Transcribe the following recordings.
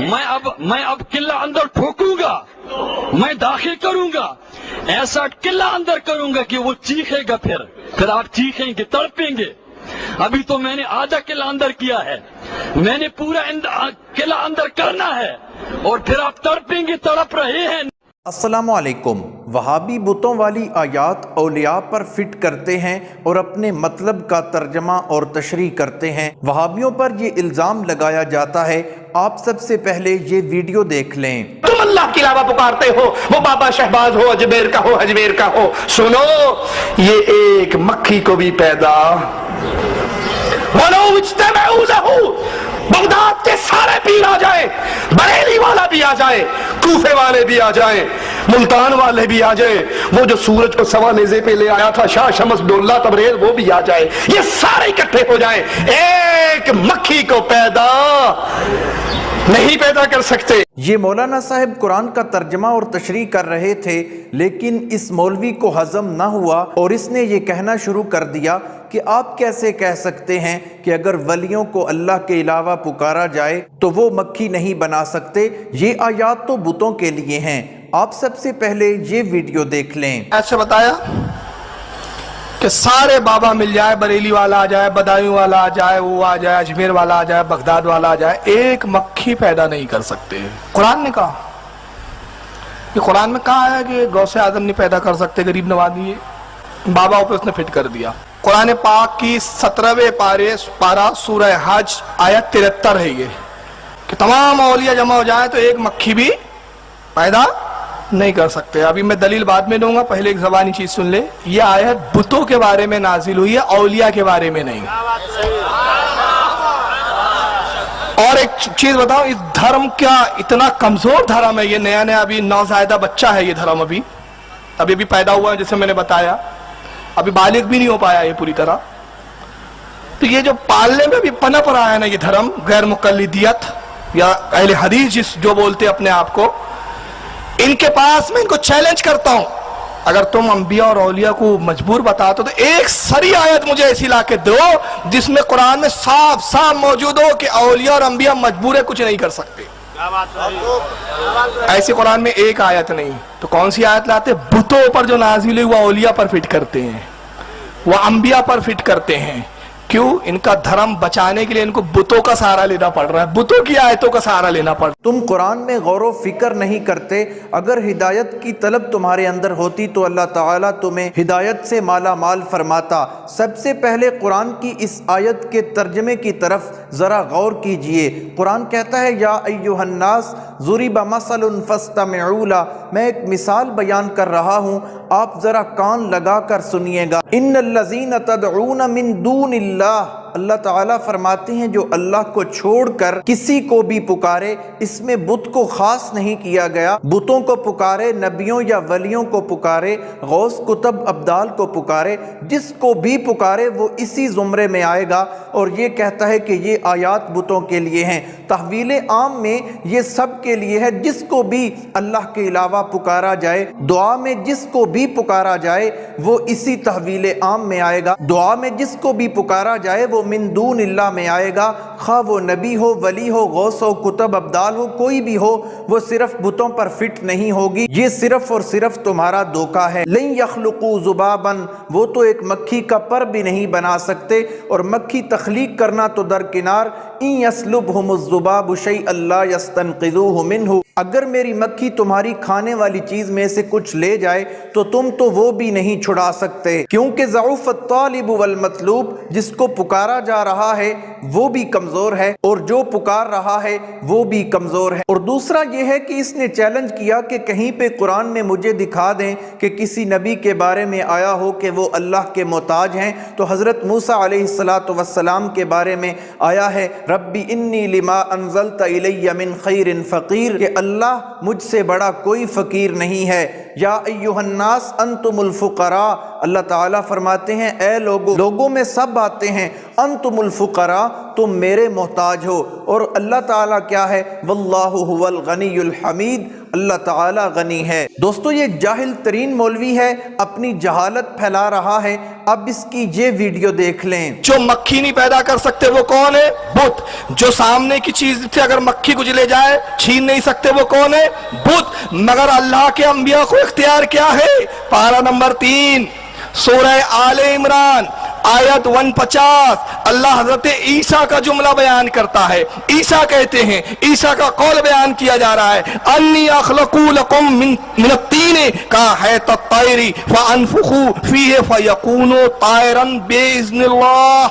मैं अब किला अंदर ठोकूंगा, मैं दाखिल करूंगा, ऐसा किला अंदर करूंगा कि वो चीखेगा, फिर आप चीखेंगे, तड़पेंगे। अभी तो मैंने आधा किला अंदर किया है, मैंने पूरा किला अंदर करना है, और फिर आप तड़पेंगे, तड़प रहे हैं। अस्सलामुअलैकुम। वहाबी बुतों वाली आयात औलिया पर फिट करते हैं और अपने मतलब का तर्जमा और तशरीह करते हैं। वहाबियों पर ये इल्ज़ाम लगाया जाता है। आप सबसे पहले ये वीडियो देख लें। तुम अल्लाह के अलावा पुकारते हो, वो बाबा शहबाज हो, अजमेर का हो, अजमेर का हो। सुनो, ये एक मक्खी को भी पैदा बगदाद के सारे पीर आ जाए, बरेली वाला भी आ जाए, कूफे वाले भी आ जाए, मुल्तान वाले भी आ जाए, वो जो सूरज को सवा नेज़े पे ले आया था शाह शमस डोला तबरेज, वो भी आ जाए, ये सारे इकट्ठे हो जाए, एक मक्खी को पैदा नहीं पैदा कर सकते। ये मौलाना साहब कुरान का तर्जमा और तशरीह कर रहे थे, लेकिन इस मौलवी को हजम ना हुआ और इसने ये कहना शुरू कर दिया कि आप कैसे कह सकते हैं कि अगर वलियों को अल्लाह के अलावा पुकारा जाए तो वो मक्खी नहीं बना सकते। ये आयात तो बुतों के लिए हैं। आप सबसे पहले ये वीडियो देख लें। ऐसे बताया कि सारे बाबा मिल जाए, बरेली वाला आ जाए, बदायूं वाला आ जाए, वो आ जाए, अजमेर वाला आ जाए, बगदाद वाला आ जाए, एक मक्खी पैदा नहीं कर सकते। कुरान ने कहा, ये कुरान में कहा है कि गौसे आजम नहीं पैदा कर सकते, गरीब नवाजी, बाबाओं पे उसने फिट कर दिया। कुरान पाक की 17वें पारा सूरह हज आयत 73 है ये, कि तमाम औलिया जमा हो जाए तो एक मक्खी भी पैदा नहीं कर सकते। अभी मैं दलील बाद में दूंगा, पहले एक ज़बानी चीज सुन ले। ये आयत बुतों के बारे में नाजिल हुई है, औलिया के बारे में नहीं। और एक चीज बताओ, इस धर्म क्या इतना कमजोर धर्म है, ये नया नया अभी नौज़ायदा बच्चा है ये धर्म, अभी पैदा हुआ है, जैसे मैंने बताया, अभी बालिग भी नहीं हो पाया ये पूरी तरह। तो ये जो पालने में भी पनप रहा है ना ये धर्म, गैर मुकल्लिदियत या अहले हदीस जो बोलते अपने आप को, इनके पास मैं इनको चैलेंज करता हूं, अगर तुम अंबिया और औलिया को मजबूर बताते हो तो एक सरी आयत मुझे ऐसी लाके दो जिसमें कुरान में साफ साफ मौजूद हो कि औलिया और अंबिया मजबूर है, कुछ नहीं कर सकते। ऐसी कुरान में एक आयत नहीं। तो कौन सी आयत लाते? बुतों पर जो नाजिल हुआ औलिया पर फिट करते हैं, वह अंबिया पर फिट करते हैं। क्यों? इनका धर्म बचाने के लिए इनको बुतों का सहारा लेना पड़ रहा है, बुतों की आयतों का सहारा लेना पड़ रहा है। तुम कुरान में गौर फिक्र नहीं करते। अगर हिदायत की तलब तुम्हारे अंदर होती तो अल्लाह ताला तुम्हें हिदायत से माला माल फरमाता। सबसे पहले कुरान की इस आयत के तर्जमे की तरफ ज़रा गौर कीजिए। कुरान कहता है, या अय्युहन्नास ज़ुरिब मसलुन फस्तमिऊ ला। मैं एक मिसाल बयान कर रहा हूँ, आप ज़रा कान लगा कर सुनिएगा। इन्नल्लज़ीना तदऊन मिन दूनिल्लाह, अल्लाह ताला फरमाते हैं जो अल्लाह को छोड़कर किसी को भी पुकारे, इसमें बुत को खास नहीं किया गया। बुतों को पुकारे, नबियों या वलियों को पुकारे, गौस कुतब अब्दाल को पुकारे, जिसको भी पुकारे वो इसी ज़ुमरे में आएगा। और ये कहता है कि ये आयात बुतों के लिए हैं। तहवील आम में ये सब के लिए है, जिसको भी अल्लाह के अलावा पुकारा जाए, दुआ में जिसको भी पुकारा जाए वो इसी तहवील आम में आएगा। दुआ में जिसको भी पुकारा जाए वो मिन दूनिल्लाह में आएगा, खा वो नबी हो, वली हो, गौस हो, कुतब अब्दाल हो, कोई भी हो, वो सिर्फ बुतों पर फिट नहीं होगी। ये सिर्फ और सिर्फ तुम्हारा धोखा है। लन यखलुकू ज़ुबाबन, वो तो एक मक्खी का पर भी नहीं बना सकते, और मक्खी तख्लीक करना तो दरकिनार। इन यस्लुबहुमुज़्ज़ुबाबु शैअन ला यस्तनक़िज़ूहु मिन्हु, अगर मेरी मक्खी तुम्हारी खाने वाली चीज में से कुछ ले जाए तो तुम तो वो भी नहीं छुड़ा सकते, क्योंकि ज़ऊफ़त तालिब वल मतलूब, जिसको पुकारा जा रहा है वो भी कमजोर है और जो पुकार रहा है वो भी कमजोर है। और दूसरा ये है कि इसने चैलेंज किया कि कहीं पे कुरान में मुझे दिखा दें कि किसी नबी के बारे में आया हो कि वो अल्लाह के मोहताज हैं। तो हज़रत मूसा अलैहिस्सलातु वस्सलाम के बारे में आया है, रब्बी इन्नी लिमा अंज़लता इलैया मिन खैरिन फ़कीर, कि अल्लाह मुझसे बड़ा कोई फ़कीर नहीं है। या अय्युहन्नास अंतुमुल फ़ुक़रा, अल्लाह ताला फरमाते हैं ए लोगों में सब आते हैं, अंतुमुल फ़ुक़रा, तुम मेरे मोहताज हो। और अल्लाह ताला क्या है? वल्लाहु हुवल गनियुल हमीद, اللہ تعالی غنی ہے۔ دوستو یہ جاہل ترین مولوی ہے، اپنی جہالت پھیلا رہا ہے، اب اس کی یہ ویڈیو دیکھ لیں۔ جو مکھی نہیں پیدا کر سکتے وہ کون ہے؟ بت۔ جو سامنے کی چیز سے اگر مکھی کچھ لے جائے چھین نہیں سکتے وہ کون ہے؟ بت۔ مگر اللہ کے انبیاء کو اختیار کیا ہے؟ پارہ نمبر 3 سورہ آل عمران آیت 150 اللہ حضرت عیسیٰ کا جملہ بیان کرتا ہے۔ عیسیٰ کہتے ہیں، عیسیٰ کا قول بیان کیا جا رہا ہے، انی اخلق لکم من الطین کہیئۃ الطیر فانفخ فیہ فیکون طیرا باذن اللہ۔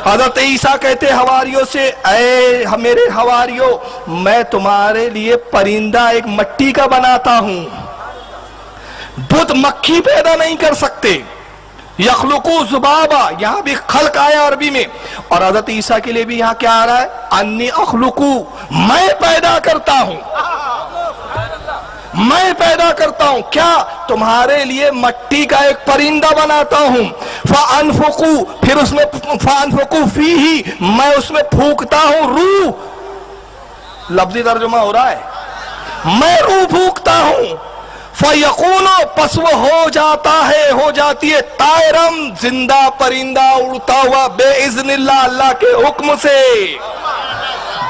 حضرت عیسیٰ کہتے حواریوں سے، اے میرے حواریوں، میں تمہارے لیے پرندہ ایک مٹی کا بناتا ہوں۔ بت مکھی پیدا نہیں کر سکتے۔ یخلقو ذبابا، یہاں بھی خلق آیا عربی میں، اور حضرت عیسیٰ کے لیے بھی یہاں کیا آ رہا ہے؟ انی اخلقو، میں پیدا کرتا ہوں، میں پیدا کرتا ہوں کیا؟ تمہارے لیے مٹی کا ایک پرندہ بناتا ہوں، فانفقو، پھر اس میں فانفقو فیہ، میں اس میں پھونکتا ہوں روح، لفظی ترجمہ ہو رہا ہے، میں روح پھونکتا ہوں، فَيَقُونُ، پس وہ ہو جاتا ہے، ہو جاتی ہے، طائرم، زندہ پرندہ اڑتا ہوا، بے اذن اللہ، اللہ کے حکم سے۔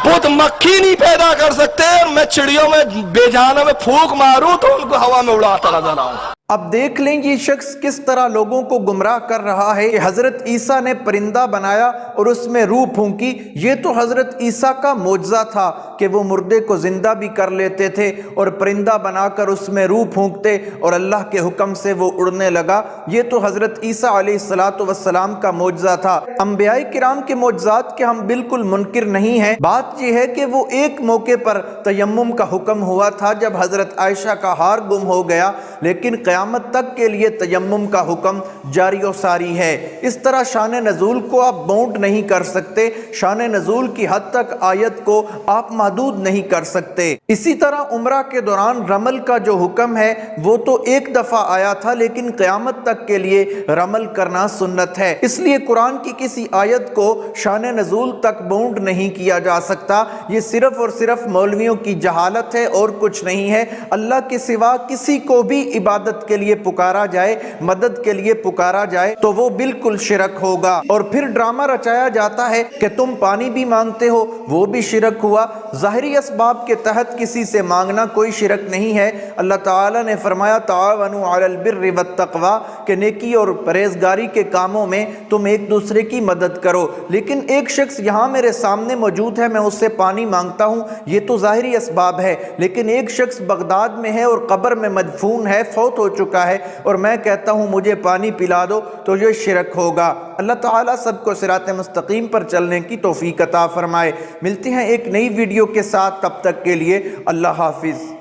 بت مکھی نہیں پیدا کر سکتے، میں چڑیوں میں بے جانوں میں پھونک ماروں تو ان کو ہوا میں اڑاتا نظر آؤں۔ اب دیکھ لیں یہ شخص کس طرح لوگوں کو گمراہ کر رہا ہے کہ حضرت عیسیٰ نے پرندہ بنایا اور اس میں روح پھونکی۔ یہ تو حضرت عیسیٰ کا معجزہ تھا کہ وہ مردے کو زندہ بھی کر لیتے تھے اور پرندہ بنا کر اس میں روح پھونکتے اور اللہ کے حکم سے وہ اڑنے لگا۔ یہ تو حضرت عیسیٰ علیہ السلام کا معجزہ تھا۔ انبیاء کرام کے معجزات کے ہم بالکل منکر نہیں ہیں، بات یہ ہے کہ وہ ایک موقع پر تیمم کا حکم ہوا تھا جب حضرت عائشہ کا ہار گم ہو گیا، لیکن قیامت تک کے لیے تیمم کا حکم جاری و ساری ہے۔ اس طرح شان نزول کو آپ باؤنڈ نہیں کر سکتے، شان نزول کی حد تک آیت کو آپ محدود نہیں کر سکتے۔ اسی طرح عمرہ کے دوران رمل کا جو حکم ہے وہ تو ایک دفعہ آیا تھا، لیکن قیامت تک کے لیے رمل کرنا سنت ہے۔ اس لیے قرآن کی کسی آیت کو شان نزول تک باؤنڈ نہیں کیا جا سکتا۔ یہ صرف اور صرف مولویوں کی جہالت ہے اور کچھ نہیں ہے۔ اللہ کے سوا کسی کو بھی عبادت کے لیے پکارا جائے، مدد کے لیے پکارا جائے تو وہ بالکل شرک ہوگا۔ اور پھر ڈرامہ رچایا جاتا ہے کہ تم پانی بھی مانگتے ہو، وہ بھی شرک ہوا۔ ظاہری اسباب کے تحت کسی سے مانگنا کوئی شرک نہیں ہے۔ اللہ تعالیٰ نے فرمایا تعاونوا علی البر والتقوی، کہ نیکی اور پرہیزگاری کے کاموں میں تم ایک دوسرے کی مدد کرو۔ لیکن ایک شخص یہاں میرے سامنے موجود ہے، میں اس سے پانی مانگتا ہوں، یہ تو ظاہری اسباب ہے، لیکن ایک شخص بغداد میں ہے اور قبر میں مدفون ہے، فوت ہو چکا ہے، اور میں کہتا ہوں مجھے پانی پلا دو، تو یہ شرک ہوگا۔ اللہ تعالیٰ سب کو صراط مستقیم پر چلنے کی توفیق عطا فرمائے۔ ملتے ہیں ایک نئی ویڈیو کے ساتھ، تب تک کے لیے اللہ حافظ۔